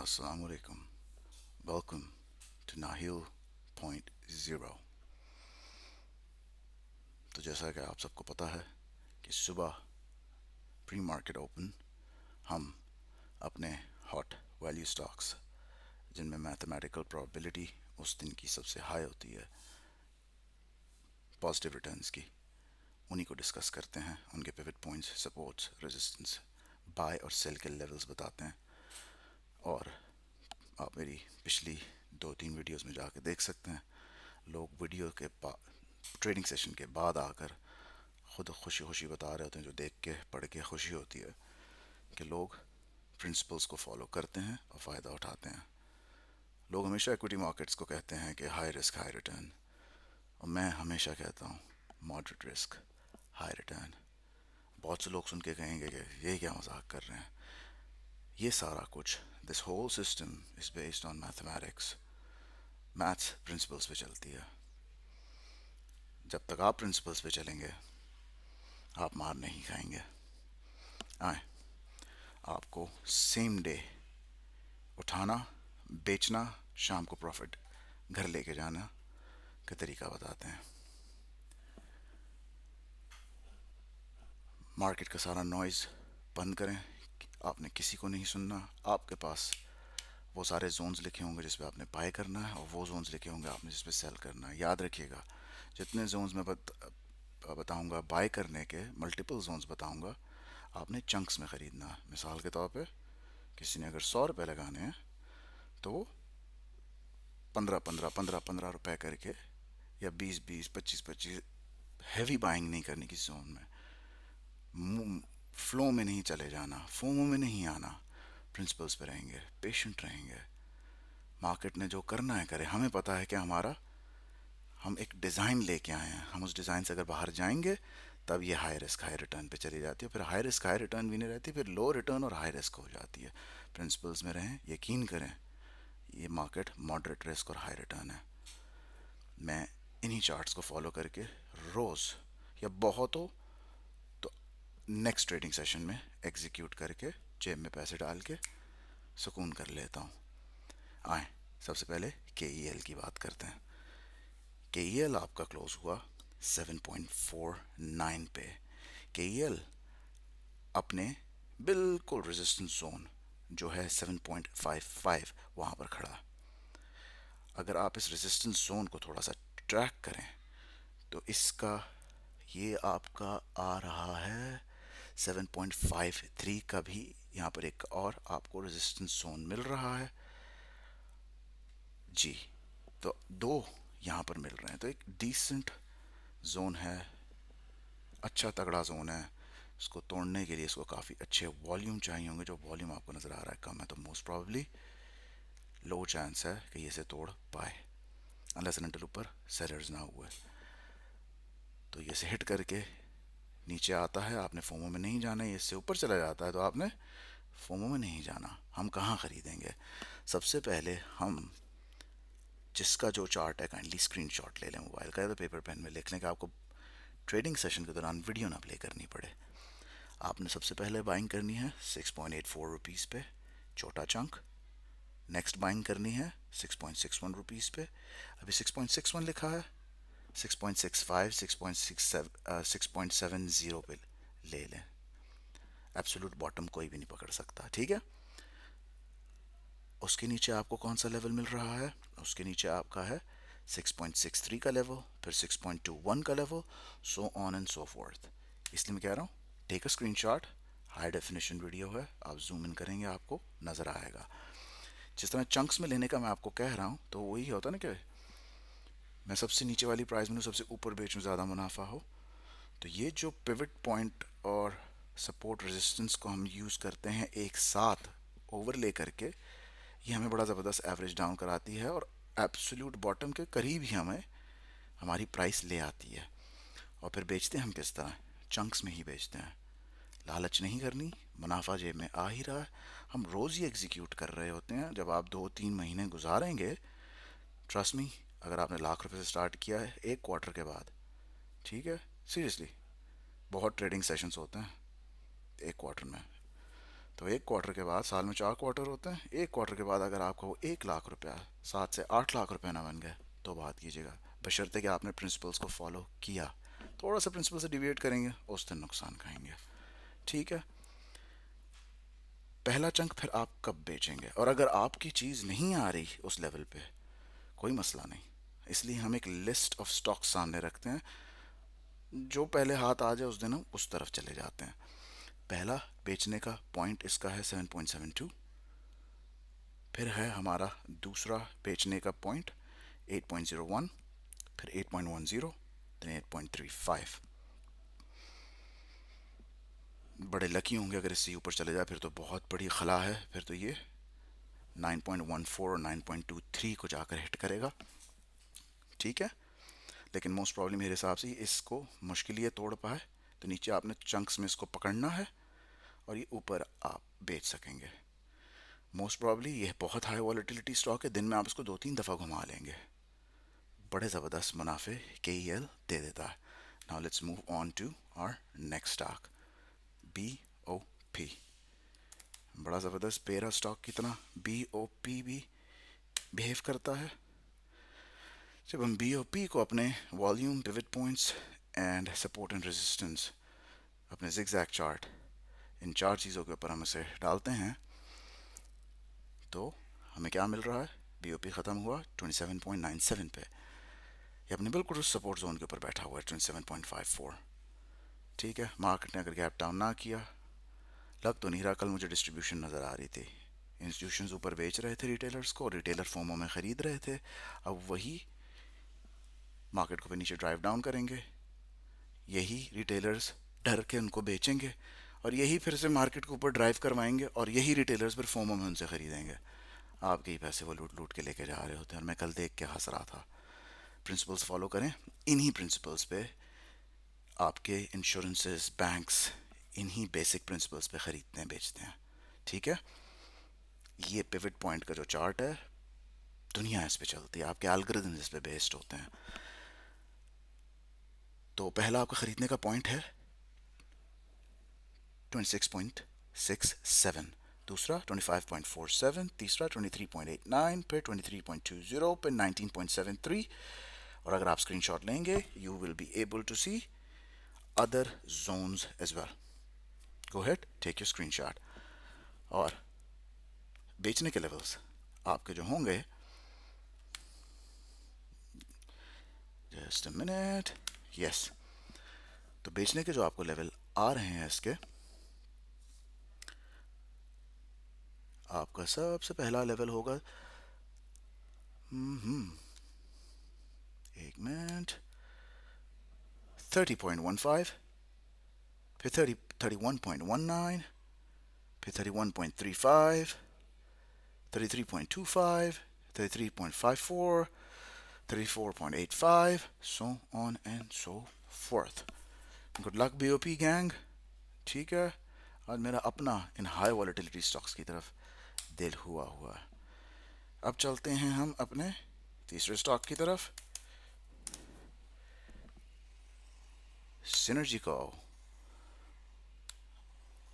Assalamu alaikum. Welcome to Nahil Point Zero. तो जैसा कि आप सबको पता है कि सुबह प्री मार्केट ओपन हम अपने हॉट वैल्यू स्टॉक्स जिनमें मैथमेटिकल प्रोबेबिलिटी उस दिन की सबसे हाई होती है पॉजिटिव रिटर्न्स की, उन्हीं को डिस्कस करते हैं। उनके pivot points, supports, resistance, buy और सेल के लेवल्स बताते हैं। और आप मेरी पिछली 2-3 वीडियोस में जाके देख सकते हैं। लोग वीडियो के ट्रेडिंग सेशन के बाद आकर खुद खुशी खुशी बता रहे होते हैं, जो देख के पढ़ के खुशी होती है कि लोग प्रिंसिपल्स को फॉलो करते हैं और फ़ायदा उठाते हैं। लोग हमेशा इक्विटी मार्केट्स को कहते हैं कि हाई रिस्क हाई रिटर्न, और मैं हमेशा कहता हूँ मॉडरेट रिस्क हाई रिटर्न। बहुत से लोग सुन के कहेंगे कि ये क्या मजाक कर रहे हैं। ये सारा कुछ, this whole system is based on mathematics. Maths principles पे चलती है। जब तक आप प्रिंसिपल्स पे चलेंगे आप मार नहीं खाएंगे। आए, आपको सेम डे उठाना, बेचना, शाम को प्रॉफिट घर लेके जाना का तरीका बताते हैं। मार्केट का सारा नॉइज़ बंद करें। आपने किसी को नहीं सुनना। आपके पास वो सारे जोन्स लिखे होंगे जिस पे आपने बाय करना है, और वो जोन्स लिखे होंगे आपने जिस पे सेल करना है। याद रखिएगा, जितने जोन्स में बताऊंगा बाय करने के, मल्टीपल जोन्स बताऊंगा, आपने चंक्स में ख़रीदना है। मिसाल के तौर पे किसी ने अगर 100 रुपये लगाने हैं तो वो 15-15 रुपए करके, या 20-20, 25-25, हैवी बाइंग नहीं करनी किसी जोन में। फ्लो में नहीं चले जाना, फोमो में नहीं आना। प्रिंसिपल्स पे रहेंगे, पेशेंट रहेंगे। मार्केट ने जो करना है करे। हमें पता है कि हम एक डिज़ाइन लेके आए हैं। हम उस डिज़ाइन से अगर बाहर जाएंगे तब ये हाई रिस्क हाई रिटर्न पे चली जाती है। फिर हाई रिस्क हाई रिटर्न भी नहीं रहती, फिर लो रिटर्न और हाई रिस्क हो जाती है। प्रिंसिपल्स में रहें, यकीन करें, ये मार्केट मॉडरेट रिस्क और हाई रिटर्न है। मैं इन्हीं चार्ट्स को फॉलो करके रोज़, या बहुत हो तो नेक्स्ट ट्रेडिंग सेशन में एग्जीक्यूट करके जेब में पैसे डाल के सुकून कर लेता हूँ। आए, सबसे पहले के की बात करते हैं। के आपका क्लोज हुआ 7.49 पे। के अपने बिल्कुल रेजिस्टेंस जोन जो है 7.55 वहाँ पर खड़ा। अगर आप इस रेजिस्टेंस जोन को थोड़ा सा ट्रैक करें तो इसका, ये आपका आ रहा है 7.53 का भी। यहाँ पर एक और आपको रेजिस्टेंस जोन मिल रहा है जी। तो दो यहाँ पर मिल रहे हैं, तो एक डिसेंट जोन है, अच्छा तगड़ा जोन है। इसको तोड़ने के लिए इसको काफ़ी अच्छे वॉल्यूम चाहिए होंगे। जो वॉल्यूम आपको नज़र आ रहा है कम है, तो मोस्ट प्रॉब्ली लो चांस है कि ये इसे तोड़ पाए, अनलेस एंड अनटिल ऊपर सेलर्स ना हुए। तो ये से हिट करके नीचे आता है, आपने फोमो में नहीं जाना है। इससे ऊपर चला जाता है तो आपने फोमो में नहीं जाना। हम कहाँ ख़रीदेंगे? सबसे पहले हम जिसका जो चार्ट है काइंडली स्क्रीनशॉट ले लें मोबाइल का, या तो पेपर पेन में लिख लें कि आपको ट्रेडिंग सेशन के दौरान वीडियो ना प्ले करनी पड़े। आपने सबसे पहले बाइंग करनी है 6.84 रुपीज़ पे, छोटा चंक। नेक्स्ट बाइंग करनी है 6.61 रुपीज़ पे। अभी 6.61 लिखा है, 6.65, 6.70 पे ले लें। एब्सोल्यूट बॉटम कोई भी नहीं पकड़ सकता, ठीक है। उसके नीचे आपको कौन सा लेवल मिल रहा है? उसके नीचे आपका है 6.63 का लेवल, फिर 6.21 का level, so on and so forth. इसलिए मैं कह रहा हूँ take a screenshot. High definition video है, आप जूम इन करेंगे आपको नज़र आएगा। जिस तरह चंक्स में लेने का मैं आपको कह रहा हूँ, तो वही होता ना कि मैं सबसे नीचे वाली प्राइस में सबसे ऊपर बेचूँ, ज़्यादा मुनाफा हो। तो ये जो पिवट पॉइंट और सपोर्ट रेजिस्टेंस को हम यूज़ करते हैं एक साथ ओवरले करके, ये हमें बड़ा ज़बरदस्त एवरेज डाउन कराती है, और एब्सोल्यूट बॉटम के करीब ही हमें हमारी प्राइस ले आती है। और फिर बेचते हैं हम किस तरह? चंक्स में ही बेचते हैं। लालच नहीं करनी, मुनाफा जेब में आ ही रहा है, हम रोज़ ही एग्जीक्यूट कर रहे होते हैं। जब आप 2-3 महीने गुजारेंगे, ट्रस्ट मी, अगर आपने लाख रुपए से स्टार्ट किया है एक क्वार्टर के बाद, ठीक है, सीरियसली बहुत ट्रेडिंग सेशंस होते हैं एक क्वार्टर में, तो एक क्वार्टर के बाद, साल में 4 क्वार्टर होते हैं, एक क्वार्टर के बाद अगर आपका वो 1 लाख रुपया 7 से 8 लाख रुपया ना बन गए तो बात कीजिएगा, बशर्ते कि आपने प्रिंसिपल्स को फॉलो किया। थोड़ा सा प्रिंसिपल से डिविएट करेंगे उस दिन नुकसान खाएंगे। ठीक है, पहला चंक फिर आप कब बेचेंगे, और अगर आपकी चीज़ नहीं आ रही उस लेवल पे कोई मसला नहीं, इसलिए हम एक लिस्ट ऑफ स्टॉक्स सामने रखते हैं, जो पहले हाथ आ जाए उस दिन हम उस तरफ चले जाते हैं। पहला बेचने का पॉइंट इसका है 7.72, फिर है हमारा दूसरा बेचने का पॉइंट 8.01, फिर 8.10, देन 8.35। बड़े लकी होंगे अगर इससे ऊपर चले जाए, फिर तो बहुत बड़ी खला है, फिर तो ये 9.14 और 9.23 को जाकर हिट करेगा। ठीक है, लेकिन मोस्ट प्रॉब्लम मेरे हिसाब से इसको मुश्किल ये तोड़ पाए, तो नीचे आपने चंक्स में इसको पकड़ना है और ये ऊपर आप बेच सकेंगे। मोस्ट प्रॉब्ली ये बहुत हाई वॉलेटिलिटी स्टॉक है, दिन में आप इसको 2-3 दफ़ा घुमा लेंगे, बड़े ज़बरदस्त मुनाफे के दे देता है। Now let's move on to our next stock, BOP। बड़ा ज़बरदस्त पेरा स्टॉक की तरह BOP भी बिहेव करता है। जब हम BOP को अपने volume, pivot points and support and resistance, अपने जिगजैग चार्ट, इन 4 चीज़ों के ऊपर हम इसे डालते हैं, तो हमें क्या मिल रहा है? BOP ख़त्म हुआ 27.97 पे, ये अपने बिल्कुल उस सपोर्ट जोन के ऊपर बैठा हुआ है 27.54। ठीक है, मार्केट ने अगर गैप डाउन ना किया, लग तो नहीं रहा, कल मुझे डिस्ट्रीब्यूशन नज़र आ रही थी, इंस्टीट्यूशंस ऊपर बेच रहे थे रिटेलर्स को, रिटेलर फोमो में ख़रीद रहे थे। अब वही मार्केट को फिर नीचे ड्राइव डाउन करेंगे, यही रिटेलर्स डर के उनको बेचेंगे, और यही फिर से मार्केट को ऊपर ड्राइव करवाएंगे, और यही रिटेलर्स फिर फोमो में उनसे ख़रीदेंगे। आपके ही पैसे वो लूट लूट के लेके जा रहे होते हैं, और मैं कल देख के हंस रहा था। प्रिंसिपल्स फॉलो करें, इन्हीं प्रिंसिपल्स पे आपके इंश्योरेंसेस, बैंक्स, इन्हीं बेसिक प्रिंसिपल्स पे ख़रीदते हैं, बेचते हैं। ठीक है, ये पिवट पॉइंट का जो चार्ट है, दुनिया इस पे चलती है, आपके एल्गोरिथम्स इस पे बेस्ड होते हैं। तो पहला आपका ख़रीदने का पॉइंट है 26.67, दूसरा 25.47, तीसरा 23.89, फिर 23.20, फिर 19.73। और अगर आप स्क्रीनशॉट लेंगे, you will be able to see other zones as well. Go ahead, take your screenshot. और बेचने के लेवल्स आपके जो होंगे, जस्ट अ मिनट, यस, तो बेचने के जो आपको लेवल आ रहे हैं इसके, आपका सबसे पहला लेवल होगा, एक मिनट, 30.15, फिर 31.19, फिर 31.35, 33.25, 33.54, 34.85, so on and so forth. Good luck BOP gang। ठीक है, आज मेरा अपना इन हाई वॉलेटिलिटी स्टॉक्स की तरफ दिल हुआ हुआ है। अब चलते हैं हम अपने तीसरे स्टॉक की तरफ, सिनर्जी को।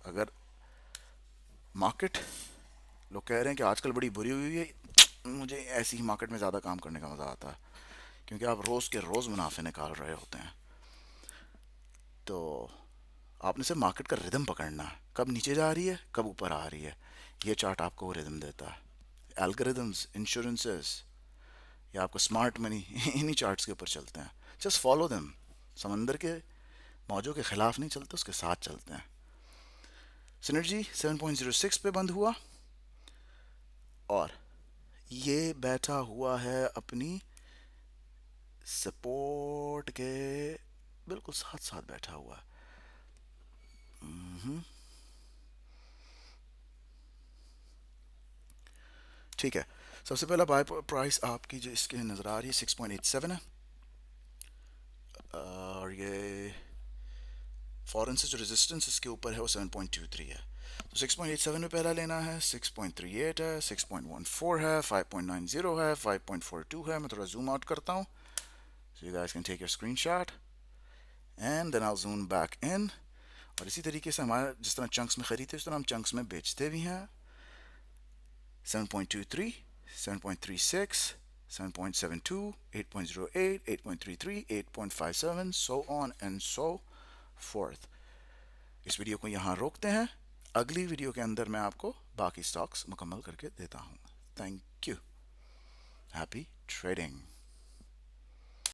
अगर मार्केट, लोग कह रहे हैं कि आजकल बड़ी बुरी हुई है, मुझे ऐसी ही मार्केट में ज़्यादा काम करने का मज़ा आता है, क्योंकि आप रोज़ के रोज़ मुनाफे निकाल रहे होते हैं। तो आपने सिर्फ मार्केट का रिदम पकड़ना है, कब नीचे जा रही है, कब ऊपर आ रही है, ये चार्ट आपको वो रिदम देता है। एल्गोरिदम्स, इंश्योरेंसेस, या आपको स्मार्ट मनी इन्हीं चार्ट्स के ऊपर चलते हैं। जस्ट फॉलो देम, समंदर के मौजों के खिलाफ नहीं चलते, उसके साथ चलते हैं। सिनर्जी 7.06 पे बंद हुआ, और ये बैठा हुआ है अपनी सपोर्ट के बिल्कुल साथ साथ बैठा हुआ है। ठीक है, सबसे पहला बाय प्राइस आपकी जो इसके नज़र आ रही है 6.87 है, और ये फॉरेन से जो रेजिस्टेंस इसके ऊपर है वो 7.23 है। तो 6.87 में पहला लेना है, 6.38 है, 6.14 है, 5.90 है, 5.42 है। मैं थोड़ा जूम आउट करता हूँ, so you guys can take your screenshot and then I'll zoom back in। और इसी तरीके से हमारा जिस तरह चंक्स में खरीदते हैं उस तरह हम चंक्स में बेचते भी हैं. 7.23, 7.36, 7.72, 8.08, 8.33, 8.57, so on and so forth. इस वीडियो को यहाँ रोकते हैं. अगली वीडियो के अंदर मैं आपको बाकी स्टॉक्स मुकम्मल करके देता हूँ. Thank you. Happy trading.